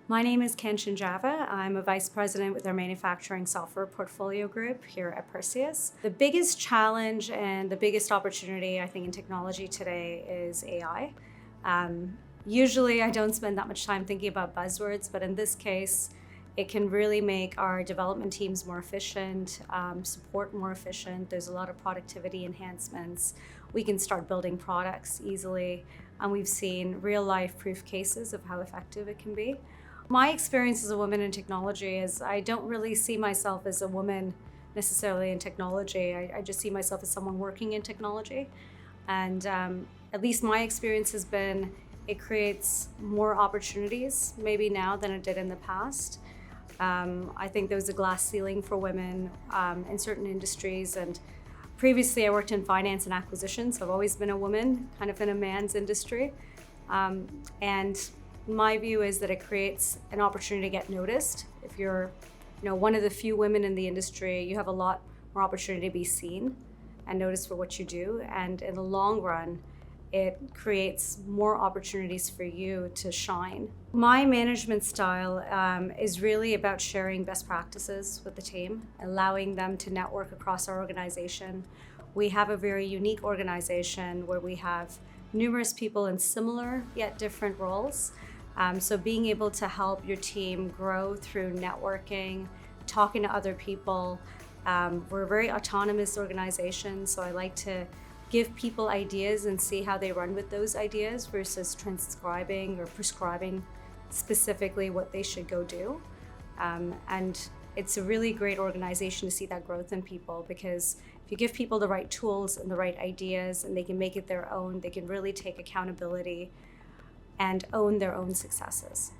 My name is Kanchan Java. I'm a vice president with our manufacturing software portfolio group here at Perseus. The biggest challenge and the biggest opportunity, I think, in technology today is AI. Usually, I don't spend that much time thinking about buzzwords, but in this case, it can really make our development teams more efficient, support more efficient. There's a lot of productivity enhancements. We can start building products easily, and we've seen real-life proof cases of how effective it can be. My experience as a woman in technology is I don't really see myself as a woman necessarily in technology. I just see myself as someone working in technology. And at least my experience has been it creates more opportunities maybe now than it did in the past. I think there was a glass ceiling for women in certain industries. And previously I worked in finance and acquisitions. So I've always been a woman, kind of in a man's industry. And my view is that it creates an opportunity to get noticed. If you're one of the few women in the industry, you have a lot more opportunity to be seen and noticed for what you do. And in the long run, it creates more opportunities for you to shine. My management style is really about sharing best practices with the team, allowing them to network across our organization. We have a very unique organization where we have numerous people in similar yet different roles. So being able to help your team grow through networking, talking to other people. We're a very autonomous organization, so I like to give people ideas and see how they run with those ideas versus transcribing or prescribing specifically what they should go do. And it's a really great organization to see that growth in people, because if you give people the right tools and the right ideas and they can make it their own, they can really take accountability and own their own successes.